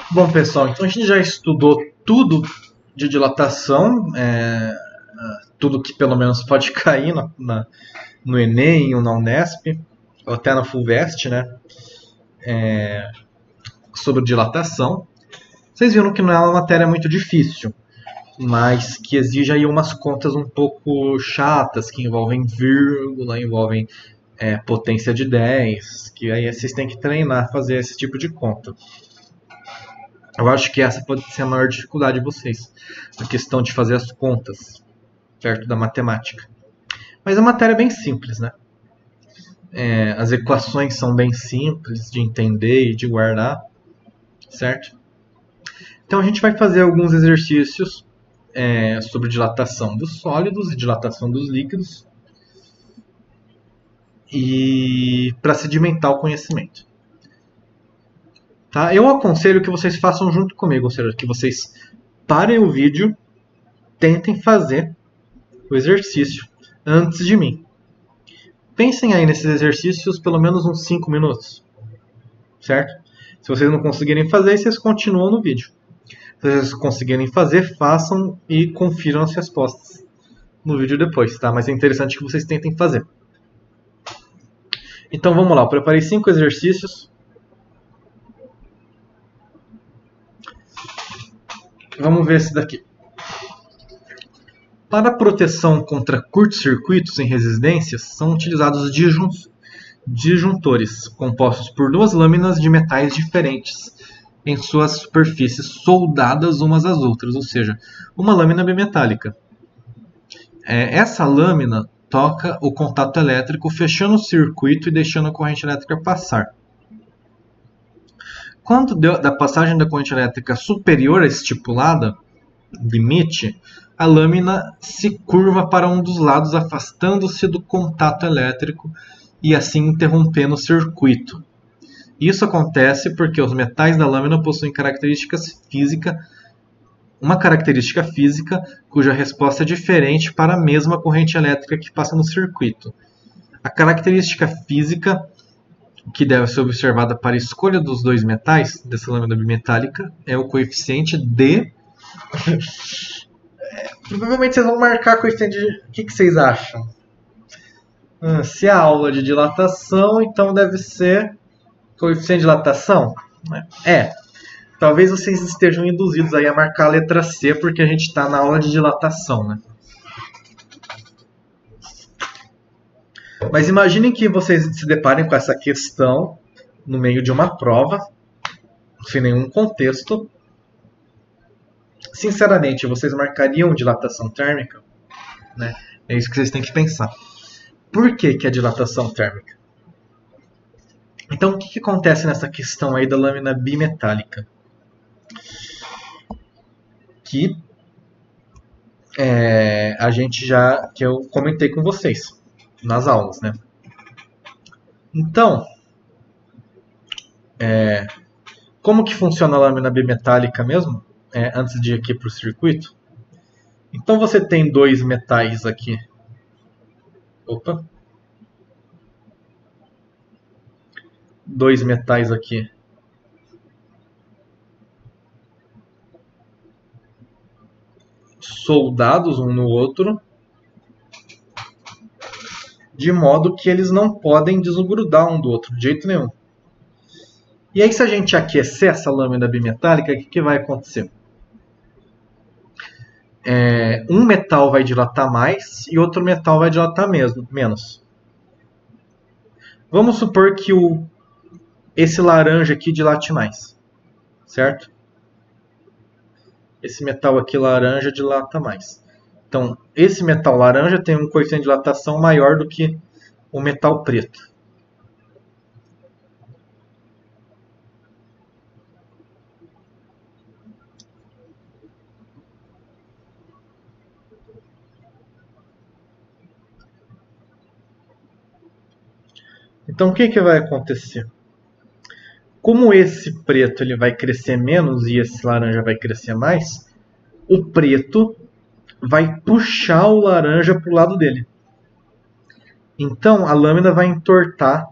Bom, pessoal, então a gente já estudou tudo de dilatação, tudo que pelo menos pode cair no Enem ou na Unesp, ou até na FUVEST, né? Sobre dilatação. Vocês viram que não é uma matéria muito difícil, mas que exige aí umas contas um pouco chatas, que envolvem vírgula, envolvem potência de 10, que aí vocês têm que treinar fazer esse tipo de conta. Eu acho que essa pode ser a maior dificuldade de vocês, a questão de fazer as contas perto da matemática. Mas a matéria é bem simples, né? As equações são bem simples de entender e de guardar, certo? Então a gente vai fazer alguns exercícios sobre dilatação dos sólidos e dilatação dos líquidos e para sedimentar o conhecimento. Tá? Eu aconselho que vocês façam junto comigo, ou seja, que vocês parem o vídeo, tentem fazer o exercício antes de mim. Pensem aí nesses exercícios pelo menos uns 5 minutos, certo? Se vocês não conseguirem fazer, vocês continuam no vídeo. Se vocês conseguirem fazer, façam e confiram as respostas no vídeo depois, tá? Mas é interessante que vocês tentem fazer. Então vamos lá, eu preparei 5 exercícios. Vamos ver esse daqui. Para proteção contra curtos-circuitos em residências, são utilizados disjuntores, compostos por duas lâminas de metais diferentes, em suas superfícies soldadas umas às outras, ou seja, uma lâmina bimetálica. Essa lâmina toca o contato elétrico, fechando o circuito e deixando a corrente elétrica passar. Quando da passagem da corrente elétrica superior à estipulada, limite, a lâmina se curva para um dos lados, afastando-se do contato elétrico e assim interrompendo o circuito. Isso acontece porque os metais da lâmina possuem uma característica física cuja resposta é diferente para a mesma corrente elétrica que passa no circuito. A característica física que deve ser observada para a escolha dos dois metais dessa lâmina bimetálica é o coeficiente de... Provavelmente vocês vão marcar coeficiente de... O que vocês acham? Se é aula de dilatação, então deve ser coeficiente de dilatação? Talvez vocês estejam induzidos aí a marcar a letra C, porque a gente está na aula de dilatação, né? Mas imaginem que vocês se deparem com essa questão no meio de uma prova, sem nenhum contexto. Sinceramente, vocês marcariam dilatação térmica? Né? É isso que vocês têm que pensar. Por que é dilatação térmica? Então, o que acontece nessa questão aí da lâmina bimetálica? Que que eu comentei com vocês nas aulas, né? Então, como que funciona a lâmina bimetálica mesmo? Antes de ir aqui para o circuito. Então você tem dois metais aqui. Dois metais aqui. Soldados um no outro. De modo que eles não podem desgrudar um do outro, de jeito nenhum. E aí, se a gente aquecer essa lâmina bimetálica, o que vai acontecer? Um metal vai dilatar mais e outro metal vai dilatar menos. Vamos supor que esse laranja aqui dilate mais, certo? Esse metal aqui laranja dilata mais. Então, esse metal laranja tem um coeficiente de dilatação maior do que o metal preto. Então, o que vai acontecer? Como esse preto ele vai crescer menos e esse laranja vai crescer mais, o preto vai puxar o laranja para o lado dele. Então, a lâmina vai entortar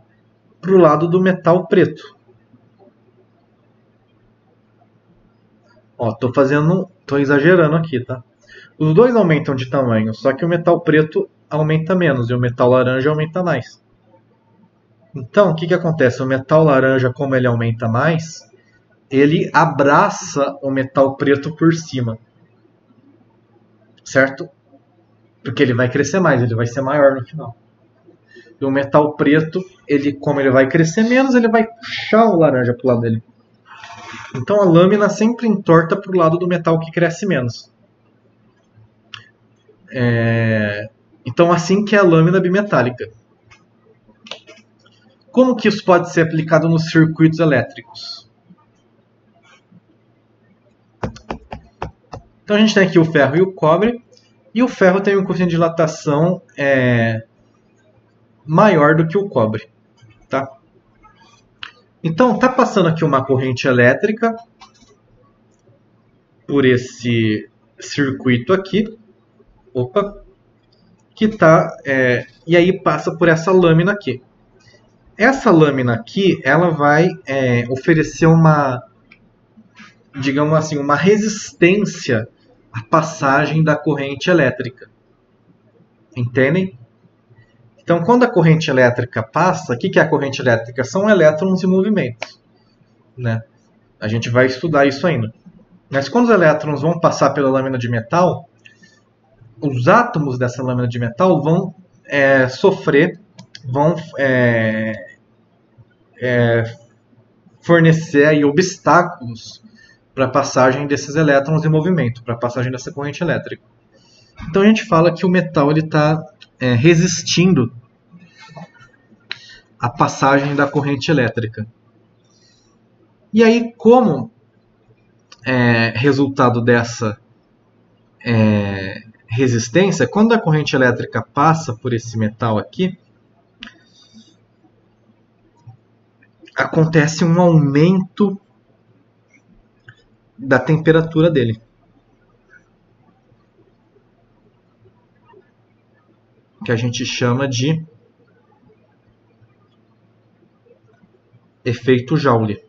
para o lado do metal preto. Ó, tô exagerando aqui, tá? Os dois aumentam de tamanho, só que o metal preto aumenta menos e o metal laranja aumenta mais. Então, o que acontece? O metal laranja, como ele aumenta mais, ele abraça o metal preto por cima, certo? Porque ele vai crescer mais, ele vai ser maior no final. E o metal preto, como ele vai crescer menos, ele vai puxar o laranja pro lado dele. Então a lâmina sempre entorta pro lado do metal que cresce menos. Então assim que é a lâmina bimetálica. Como que isso pode ser aplicado nos circuitos elétricos? Então a gente tem aqui o ferro e o cobre, e o ferro tem um coeficiente de dilatação maior do que o cobre. Tá? Então está passando aqui uma corrente elétrica por esse circuito aqui. Opa! Que tá, e aí passa por essa lâmina aqui. Essa lâmina aqui, ela vai oferecer uma, digamos assim, uma resistência à passagem da corrente elétrica. Entendem? Então, quando a corrente elétrica passa, o que é a corrente elétrica? São elétrons em movimento. Né? A gente vai estudar isso ainda. Mas quando os elétrons vão passar pela lâmina de metal, os átomos dessa lâmina de metal vão fornecer aí obstáculos para a passagem desses elétrons em movimento, para a passagem dessa corrente elétrica. Então a gente fala que o metal está resistindo à passagem da corrente elétrica. E aí, como resultado dessa resistência, quando a corrente elétrica passa por esse metal aqui, acontece um aumento da temperatura dele. Que a gente chama de efeito Joule.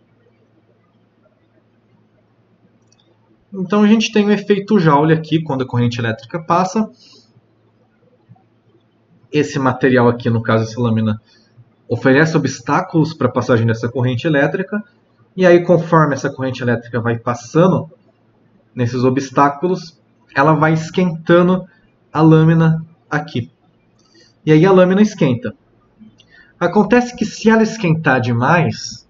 Então a gente tem o efeito Joule aqui quando a corrente elétrica passa. Esse material aqui, no caso essa lâmina, oferece obstáculos para a passagem dessa corrente elétrica. E aí, conforme essa corrente elétrica vai passando nesses obstáculos, ela vai esquentando a lâmina aqui. E aí a lâmina esquenta. Acontece que se ela esquentar demais,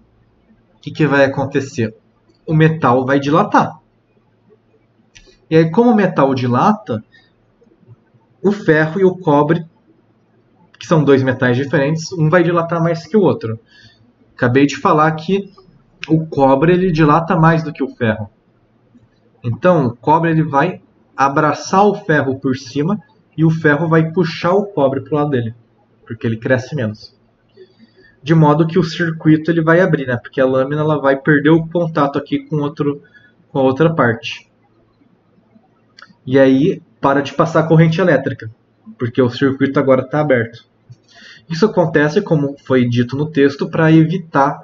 o que vai acontecer? O metal vai dilatar. E aí, como o metal dilata, o ferro e o cobre, que são dois metais diferentes, um vai dilatar mais que o outro. Acabei de falar que o cobre ele dilata mais do que o ferro. Então, o cobre ele vai abraçar o ferro por cima e o ferro vai puxar o cobre para o lado dele, porque ele cresce menos. De modo que o circuito ele vai abrir, né? Porque a lâmina ela vai perder o contato aqui com a outra parte. E aí para de passar a corrente elétrica, porque o circuito agora está aberto. Isso acontece, como foi dito no texto, para evitar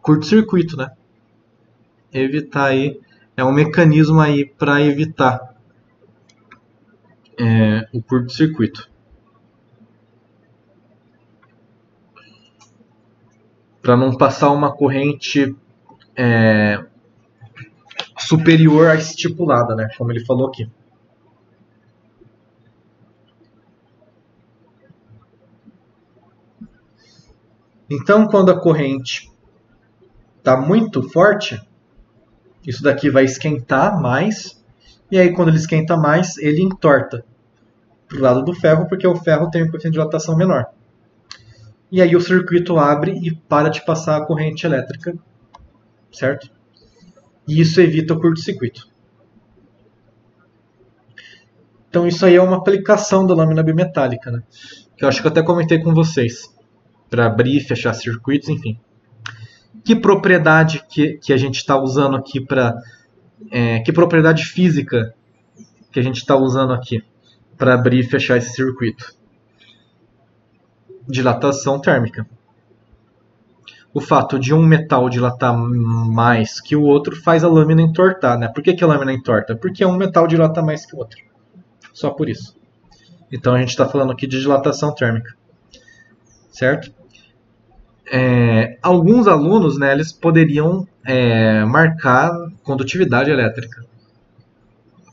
curto-circuito, né? Evitar aí, é um mecanismo aí para evitar o curto-circuito. Para não passar uma corrente superior à estipulada, né? Como ele falou aqui. Então, quando a corrente está muito forte, isso daqui vai esquentar mais, e aí quando ele esquenta mais, ele entorta para o lado do ferro, porque o ferro tem um coeficiente de dilatação menor. E aí o circuito abre e para de passar a corrente elétrica, certo? E isso evita o curto-circuito. Então isso aí é uma aplicação da lâmina bimetálica, né? Que eu acho que eu até comentei com vocês. Para abrir e fechar circuitos, enfim. Que propriedade que a gente está usando aqui para... que propriedade física que a gente está usando aqui para abrir e fechar esse circuito? Dilatação térmica. o fato de um metal dilatar mais que o outro faz a lâmina entortar, né? Por que a lâmina entorta? Porque um metal dilata mais que o outro. Só por isso. Então a gente está falando aqui de dilatação térmica. Certo? Alguns alunos, né, eles poderiam marcar condutividade elétrica.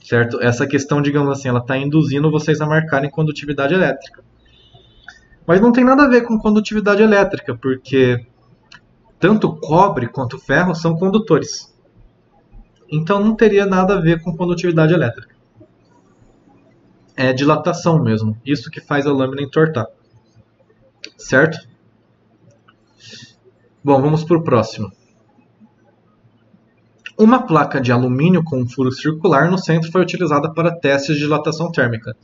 Certo? Essa questão, digamos assim, ela está induzindo vocês a marcarem condutividade elétrica. Mas não tem nada a ver com condutividade elétrica, porque tanto cobre quanto ferro são condutores. Então não teria nada a ver com condutividade elétrica. É dilatação mesmo. Isso que faz a lâmina entortar. Certo? Bom, vamos para o próximo. Uma placa de alumínio com um furo circular no centro foi utilizada para testes de dilatação térmica.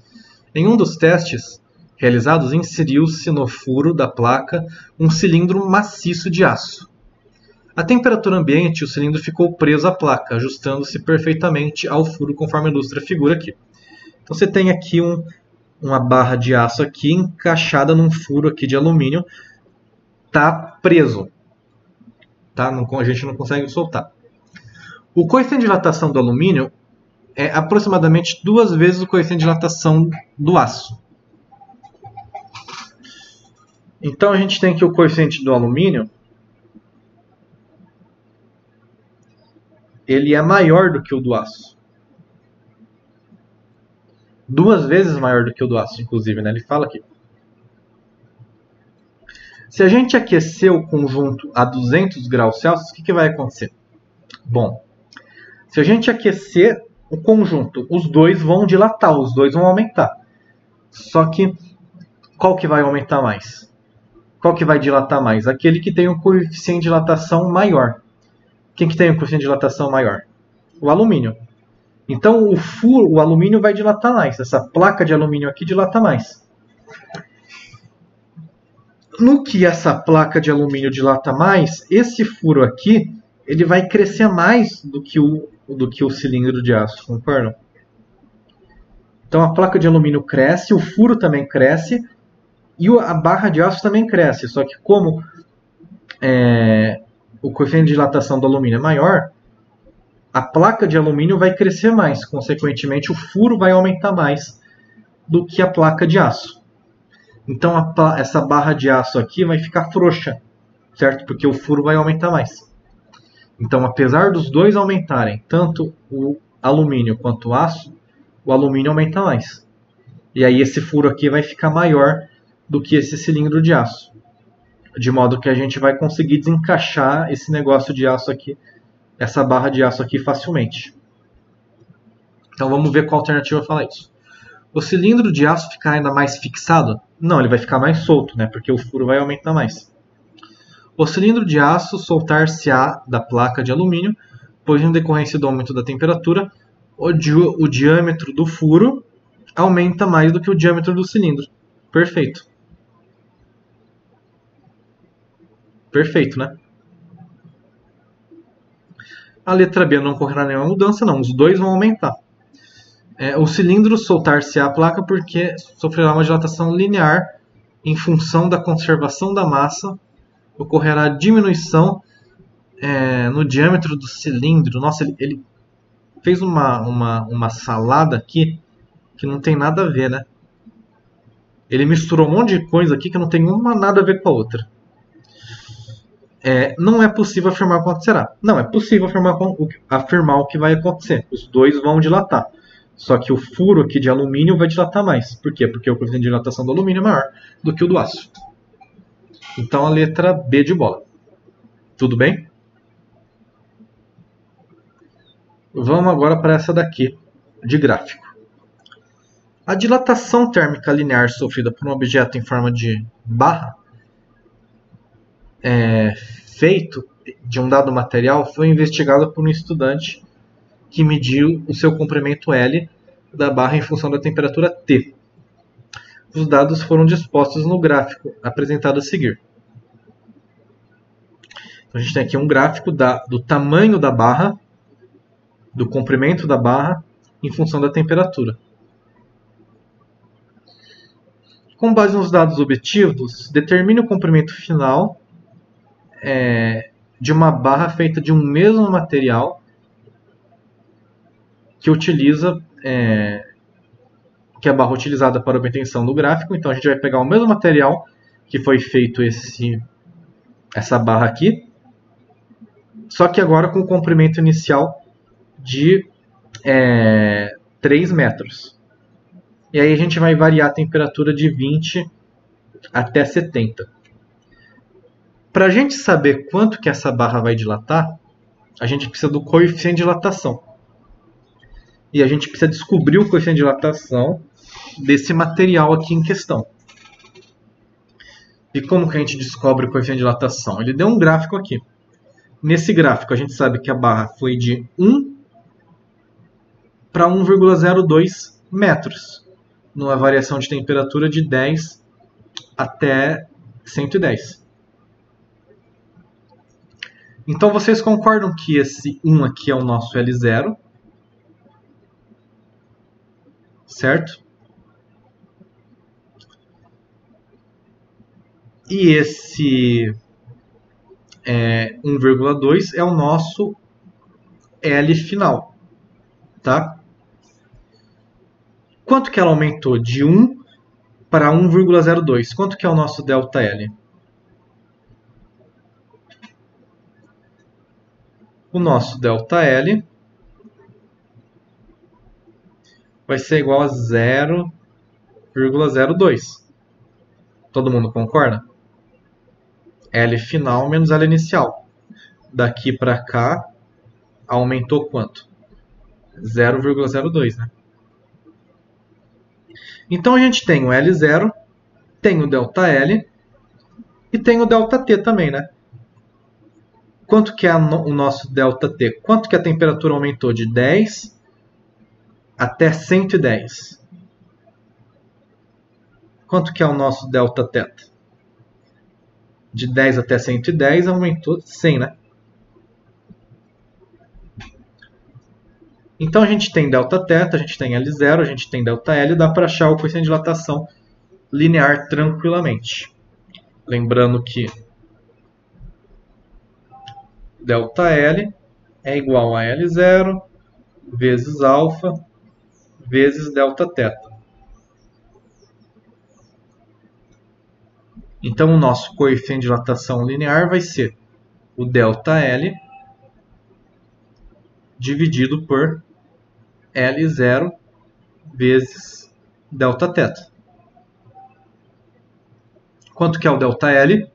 Em um dos testes realizados, inseriu-se no furo da placa um cilindro maciço de aço. A temperatura ambiente, o cilindro ficou preso à placa, ajustando-se perfeitamente ao furo, conforme ilustra a figura aqui. Então você tem aqui uma barra de aço aqui encaixada num furo aqui de alumínio, está preso. Tá? A gente não consegue soltar. O coeficiente de dilatação do alumínio é aproximadamente 2 vezes o coeficiente de dilatação do aço. Então a gente tem aqui o coeficiente do alumínio, ele é maior do que o do aço. 2 vezes maior do que o do aço, inclusive, né? Ele fala aqui. Se a gente aquecer o conjunto a 200 graus Celsius, o que vai acontecer? Bom, se a gente aquecer o conjunto, os dois vão dilatar, os dois vão aumentar. Só que qual que vai aumentar mais? Qual que vai dilatar mais? Aquele que tem o coeficiente de dilatação maior. Quem que tem o coeficiente de dilatação maior? O alumínio. Então o alumínio vai dilatar mais. Essa placa de alumínio aqui dilata mais. No que essa placa de alumínio dilata mais, esse furo aqui ele vai crescer mais do que o cilindro de aço, concordam? Então a placa de alumínio cresce, o furo também cresce e a barra de aço também cresce. Só que como o coeficiente de dilatação do alumínio é maior, a placa de alumínio vai crescer mais. Consequentemente, o furo vai aumentar mais do que a placa de aço. Então essa barra de aço aqui vai ficar frouxa, certo? Porque o furo vai aumentar mais. Então, apesar dos dois aumentarem, tanto o alumínio quanto o aço, o alumínio aumenta mais. E aí esse furo aqui vai ficar maior do que esse cilindro de aço. De modo que a gente vai conseguir desencaixar esse negócio de aço aqui, essa barra de aço aqui facilmente. Então vamos ver qual alternativa fala isso. O cilindro de aço ficar ainda mais fixado? Não, ele vai ficar mais solto, né? Porque o furo vai aumentar mais. O cilindro de aço soltar-se-á da placa de alumínio, pois em decorrência do aumento da temperatura, o diâmetro do furo aumenta mais do que o diâmetro do cilindro. Perfeito. Perfeito, né? A letra B não ocorrerá nenhuma mudança, não. Os dois vão aumentar. O cilindro soltar-se-á a placa porque sofrerá uma dilatação linear em função da conservação da massa. Ocorrerá diminuição no diâmetro do cilindro. Nossa, ele fez uma salada aqui que não tem nada a ver, né? Ele misturou um monte de coisa aqui que não tem nada a ver com a outra. Não é possível afirmar o que acontecerá. Não, é possível afirmar o que vai acontecer. Os dois vão dilatar. Só que o furo aqui de alumínio vai dilatar mais. Por quê? Porque o coeficiente de dilatação do alumínio é maior do que o do aço. Então a letra B de bola. Tudo bem? Vamos agora para essa daqui, de gráfico. A dilatação térmica linear sofrida por um objeto em forma de barra feito de um dado material foi investigada por um estudante que mediu o seu comprimento L da barra em função da temperatura T. Os dados foram dispostos no gráfico apresentado a seguir. Então, a gente tem aqui um gráfico do tamanho da barra, do comprimento da barra, em função da temperatura. Com base nos dados obtidos, determine o comprimento final de uma barra feita de um mesmo material que utiliza que é a barra utilizada para obtenção do gráfico. Então a gente vai pegar o mesmo material que foi feito essa barra aqui, só que agora com o comprimento inicial de 3 metros. E aí a gente vai variar a temperatura de 20 até 70. Para a gente saber quanto que essa barra vai dilatar, a gente precisa do coeficiente de dilatação. E a gente precisa descobrir o coeficiente de dilatação desse material aqui em questão. E como que a gente descobre o coeficiente de dilatação? Ele deu um gráfico aqui. Nesse gráfico a gente sabe que a barra foi de 1 para 1,02 metros, numa variação de temperatura de 10 até 110. Então vocês concordam que esse 1 aqui é o nosso L0, certo? E esse 1,2 é o nosso L final, tá? Quanto que ela aumentou? De 1 para 1,02. Quanto que é o nosso ΔL? O nosso ΔL vai ser igual a 0,02. Todo mundo concorda? L final menos L inicial. Daqui para cá, aumentou quanto? 0,02, né? Então a gente tem o L0, tem o ΔL e tem o ΔT também, né? Quanto que é o nosso ΔT? Quanto que a temperatura aumentou de 10 até 110? Quanto que é o nosso ΔT? De 10 até 110 aumentou 100, né? Então a gente tem ΔT, a gente tem L0, a gente tem ΔL, dá para achar o coeficiente de dilatação linear tranquilamente. Lembrando que ΔL é igual a L0 vezes alfa vezes ΔT. Então o nosso coeficiente de dilatação linear vai ser o ΔL dividido por L0 vezes ΔT. Quanto que é o ΔL?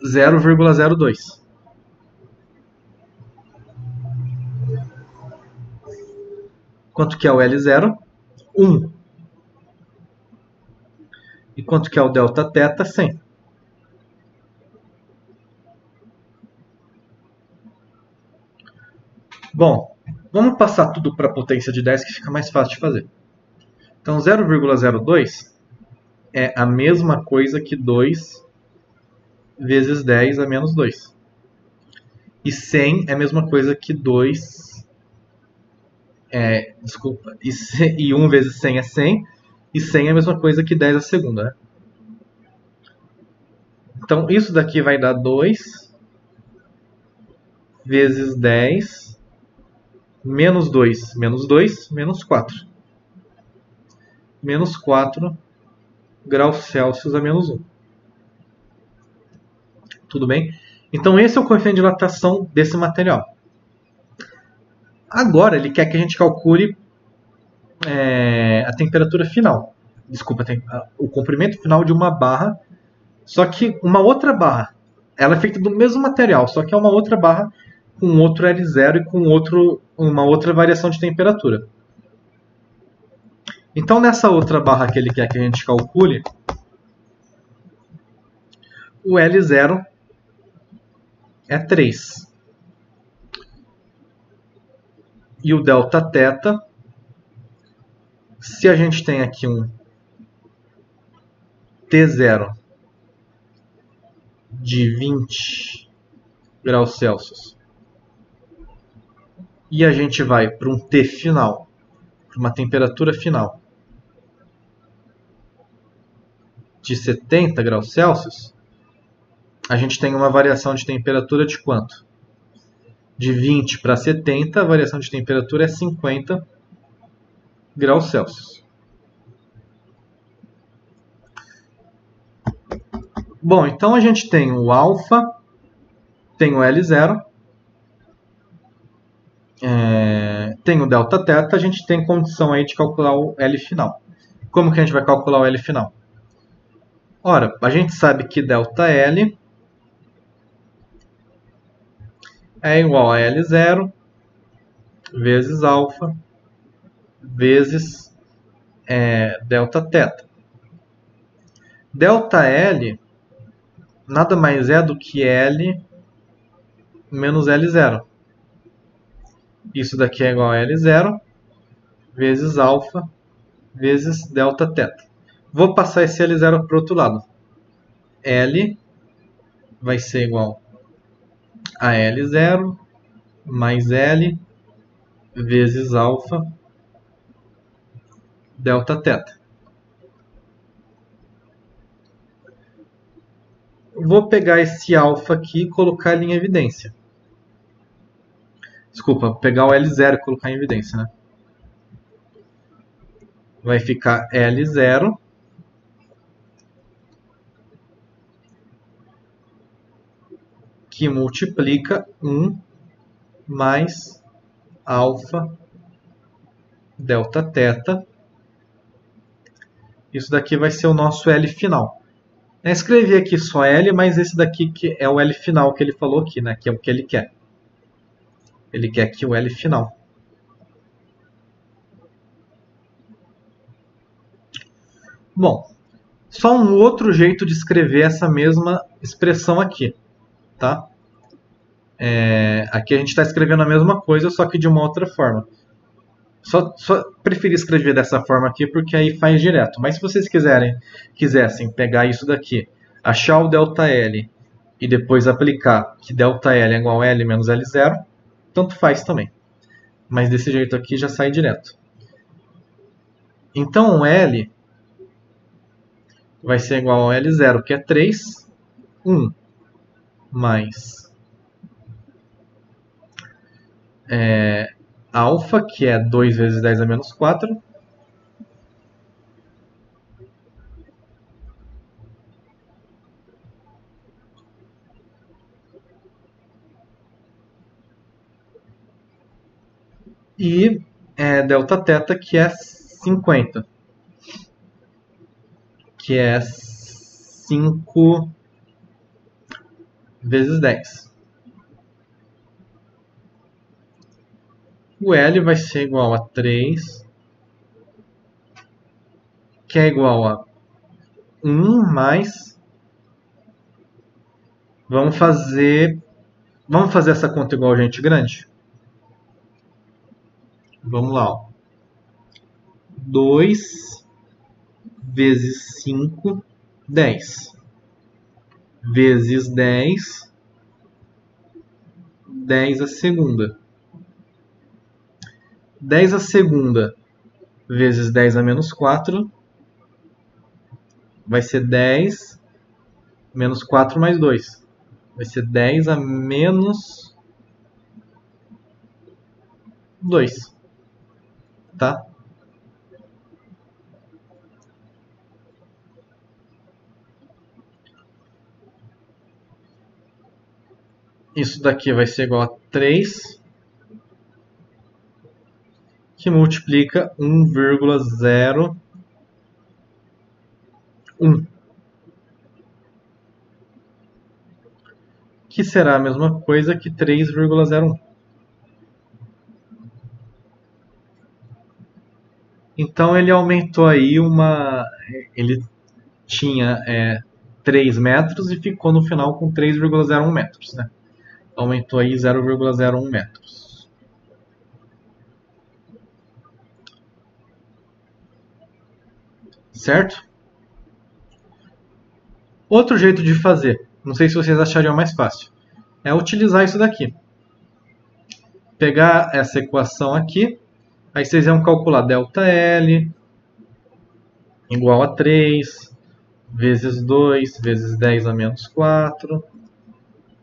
0,02. Quanto que é o L0? 1. E quanto que é o ΔT? 100. Bom, vamos passar tudo para a potência de 10 que fica mais fácil de fazer. Então 0,02 é a mesma coisa que 2 vezes 10 a menos 2. E 100 é a mesma coisa que 2... desculpa. E 1 vezes 100 é 100. E 100 é a mesma coisa que 10 a segunda, né? Então isso daqui vai dar 2 vezes 10 menos 2, menos 2, menos 4. Menos 4 graus Celsius a menos 1. Tudo bem? Então esse é o coeficiente de dilatação desse material. Agora ele quer que a gente calcule a temperatura final. Desculpa, o comprimento final de uma barra. Só que uma outra barra. Ela é feita do mesmo material, só que é uma outra barra com outro L0 e com uma outra variação de temperatura. Então nessa outra barra que ele quer que a gente calcule, o L0 é 3. E o ΔT, se a gente tem aqui um T0 de 20 graus Celsius e a gente vai para um T final, para uma temperatura final de 70 graus Celsius, a gente tem uma variação de temperatura de quanto? De 20 para 70, a variação de temperatura é 50 graus Celsius. Bom, então a gente tem o alfa, tem o L0, tem o delta teta, a gente tem condição aí de calcular o L final. Como que a gente vai calcular o L final? Ora, a gente sabe que delta L é igual a L0 vezes alfa vezes delta teta. Delta L nada mais é do que L menos L0. Isso daqui é igual a L0 vezes alfa vezes delta teta. Vou passar esse L0 para o outro lado. L vai ser igual a L0 mais L vezes alfa delta teta. Vou pegar esse alfa aqui e colocar ele em evidência. Desculpa, pegar o L0 e colocar em evidência, né? Vai ficar L0 que multiplica 1 mais alfa delta teta. Isso daqui vai ser o nosso L final. Eu escrevi aqui só L, mas esse daqui que é o L final que ele falou aqui, né? Que é o que ele quer. Ele quer aqui o L final. Bom, só um outro jeito de escrever essa mesma expressão aqui, tá? Aqui a gente está escrevendo a mesma coisa, só que de uma outra forma. Só preferi escrever dessa forma aqui porque aí faz direto. Mas se vocês quisessem pegar isso daqui, achar o delta L e depois aplicar que delta L é igual a L menos L0, tanto faz também. Mas desse jeito aqui já sai direto. Então o L vai ser igual ao L0, que é 3, 1 mais alfa, que é 2 vezes 10 a menos 4, e delta teta, que é 50, que é 5 vezes 10. O L vai ser igual a 3, que é igual a 1 mais... Vamos fazer essa conta igual a gente grande? Vamos lá. Ó. 2 vezes 5, 10. Vezes 10, 10 a segunda. 10 a segunda vezes 10 a menos 4 vai ser 10 menos 4 mais 2. Vai ser 10 a menos 2. Tá? Isso daqui vai ser igual a 3, que multiplica 1,01, que será a mesma coisa que 3,01. Então ele aumentou aí ele tinha 3 metros e ficou no final com 3,01 metros, né? Aumentou aí 0,01 metros. Certo? Outro jeito de fazer, não sei se vocês achariam mais fácil, é utilizar isso daqui. Pegar essa equação aqui, aí vocês vão calcular delta L igual a 3 vezes 2 vezes 10 a menos 4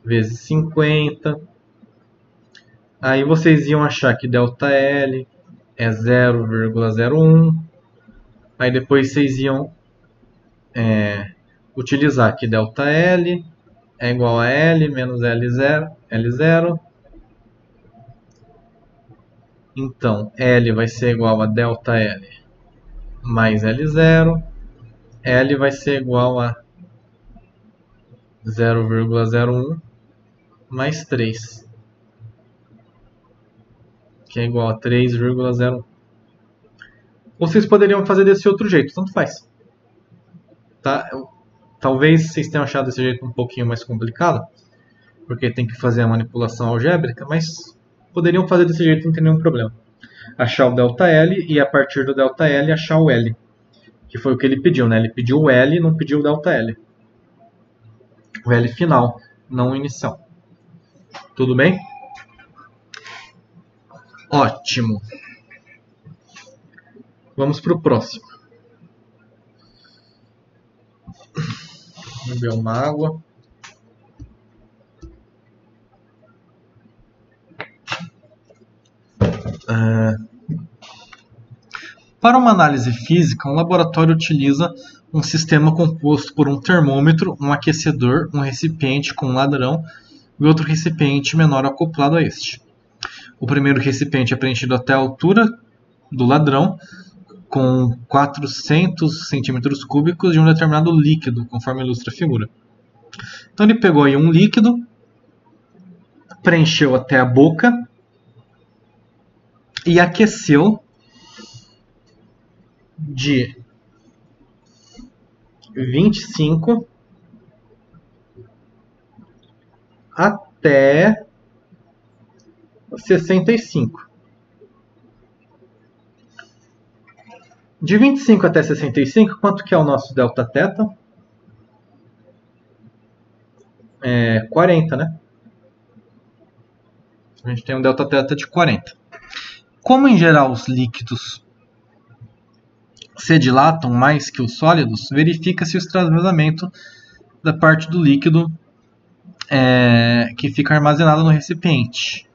vezes 50. Aí vocês iam achar que ΔL é 0,01. Aí depois vocês iam utilizar que ΔL é igual a L menos L0. Então, L vai ser igual a ΔL mais L0. L vai ser igual a 0,01 mais 3, que é igual a 3,01. Vocês poderiam fazer desse outro jeito, tanto faz. Tá? Talvez vocês tenham achado esse jeito um pouquinho mais complicado, porque tem que fazer a manipulação algébrica, mas poderiam fazer desse jeito, não tem nenhum problema. Achar o ΔL e a partir do ΔL achar o L, que foi o que ele pediu, né? Ele pediu o L e não pediu o ΔL. O L final, não o inicial. Tudo bem? Ótimo. Vamos para o próximo. Vou beber uma água. Para uma análise física, um laboratório utiliza um sistema composto por um termômetro, um aquecedor, um recipiente com um ladrão e outro recipiente menor acoplado a este. O primeiro recipiente é preenchido até a altura do ladrão, com 400 centímetros cúbicos de um determinado líquido, conforme ilustra a figura. Então ele pegou aí um líquido, preencheu até a boca e aqueceu de 25 até 65. De 25 até 65, quanto que é o nosso Δθ? É 40, né? A gente tem um Δθ de 40. Como em geral os líquidos se dilatam mais que os sólidos, verifica-se o extravasamento da parte do líquido que fica armazenada no recipiente.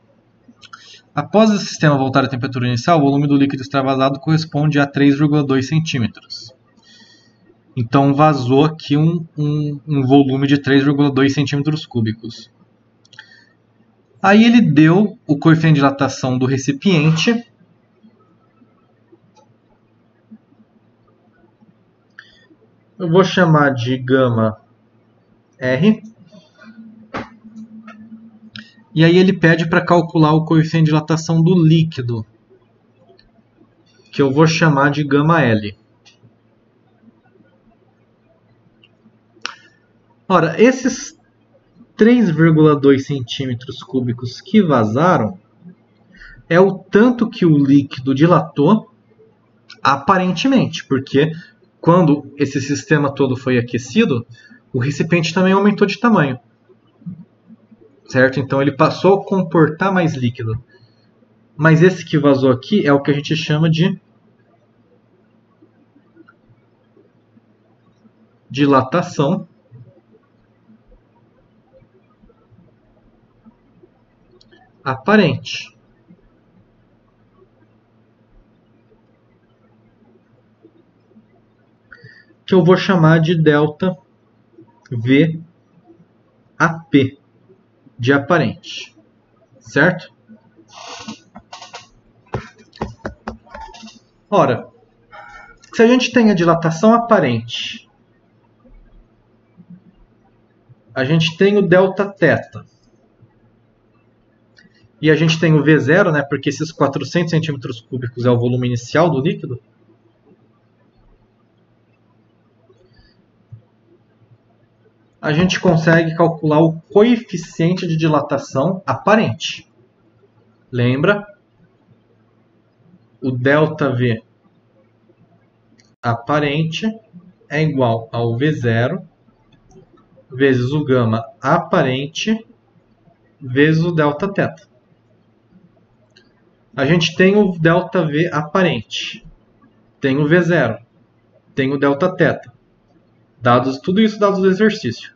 Após o sistema voltar à temperatura inicial, o volume do líquido extravasado corresponde a 3,2 centímetros. Então vazou aqui um volume de 3,2 centímetros cúbicos. Aí ele deu o coeficiente de dilatação do recipiente. Eu vou chamar de gama R. E aí ele pede para calcular o coeficiente de dilatação do líquido, que eu vou chamar de gama L. Ora, esses 3,2 centímetros cúbicos que vazaram é o tanto que o líquido dilatou aparentemente, porque quando esse sistema todo foi aquecido, o recipiente também aumentou de tamanho. Certo? Então ele passou a comportar mais líquido. Mas esse que vazou aqui é o que a gente chama de dilatação aparente. Que eu vou chamar de ΔVAP, de aparente, certo? Ora, se a gente tem a dilatação aparente, a gente tem o Δθ, e a gente tem o V0, né, porque esses 400 centímetros cúbicos é o volume inicial do líquido, a gente consegue calcular o coeficiente de dilatação aparente. Lembra? O ΔV aparente é igual ao V0 vezes o gama aparente vezes o Δθ. A gente tem o ΔV aparente, tem o V0, tem o Δθ. Tudo isso dados do exercício.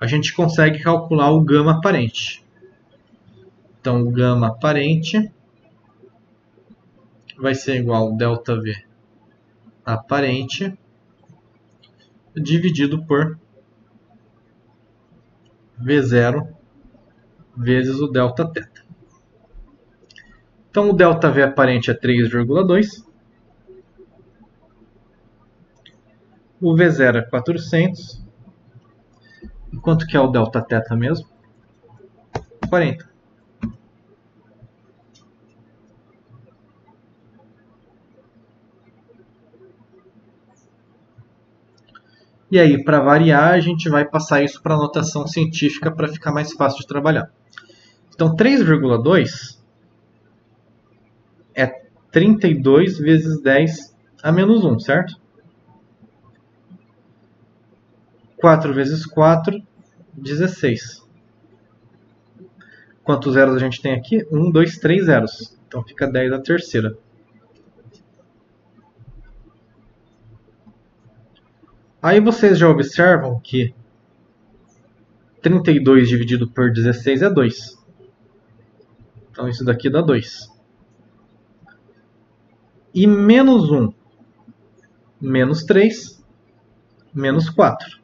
a gente consegue calcular o gama aparente. Então, o gama aparente vai ser igual a ΔV aparente dividido por V0 vezes o ΔT. Então, o ΔV aparente é 3,2. O V0 é 400. E quanto que é o ΔT mesmo? 40. E aí, para variar, a gente vai passar isso para notação científica para ficar mais fácil de trabalhar. Então, 3,2 é 32 vezes 10 a menos 1, certo? 4 vezes 4, 16. Quantos zeros a gente tem aqui? 1, 2, 3 zeros. Então fica 10 a terceira. Aí vocês já observam que 32 dividido por 16 é 2. Então isso daqui dá 2. E menos 1, menos 3, menos 4.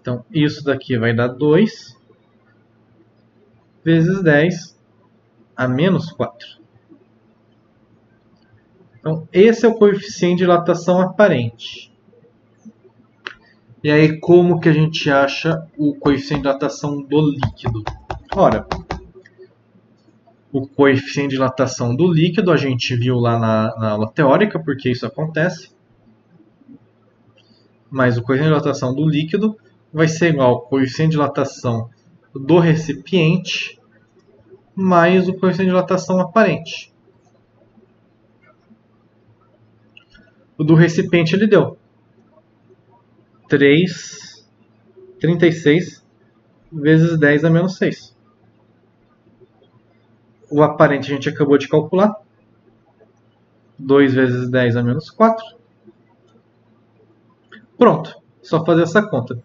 Então isso daqui vai dar 2 vezes 10 a menos 4. Então, esse é o coeficiente de dilatação aparente. E aí, como que a gente acha o coeficiente de dilatação do líquido? Ora, o coeficiente de dilatação do líquido a gente viu lá na aula teórica, porque isso acontece. Mas o coeficiente de dilatação do líquido vai ser igual ao coeficiente de dilatação do recipiente mais o coeficiente de dilatação aparente. O do recipiente ele deu 36 vezes 10 a menos 6. O aparente a gente acabou de calcular. 2 vezes 10 a menos 4. Pronto, só fazer essa conta.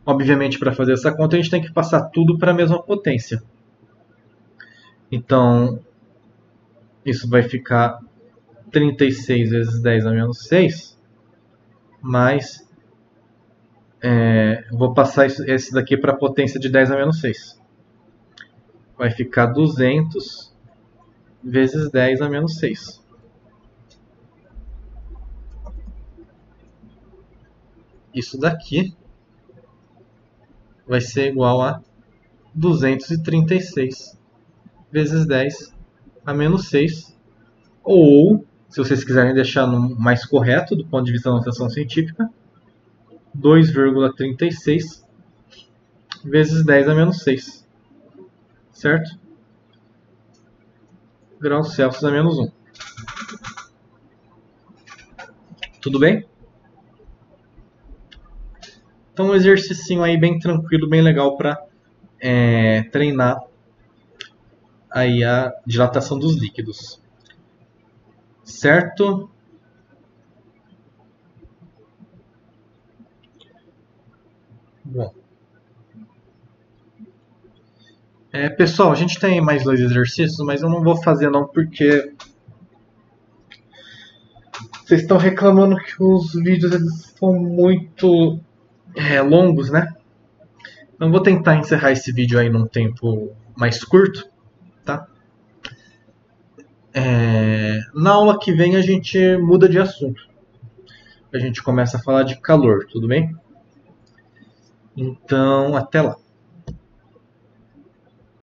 Obviamente, para fazer essa conta, a gente tem que passar tudo para a mesma potência. Então, isso vai ficar 36 vezes 10 a menos 6, mais... vou passar esse daqui para a potência de 10 a menos 6. Vai ficar 200 vezes 10 a menos 6. Isso daqui vai ser igual a 236 vezes 10 a menos 6. Ou, se vocês quiserem deixar no mais correto do ponto de vista da notação científica, 2,36 vezes 10 a menos 6. Certo? Graus Celsius a menos 1. Tudo bem? Então um exercício aí bem tranquilo, bem legal para treinar aí a dilatação dos líquidos. Certo? Bom. Pessoal, a gente tem mais 2 exercícios, mas eu não vou fazer não porque vocês estão reclamando que os vídeos eles são muito longos, né? Então vou tentar encerrar esse vídeo aí num tempo mais curto, tá? Na aula que vem a gente muda de assunto. A gente começa a falar de calor, tudo bem? Então, até lá.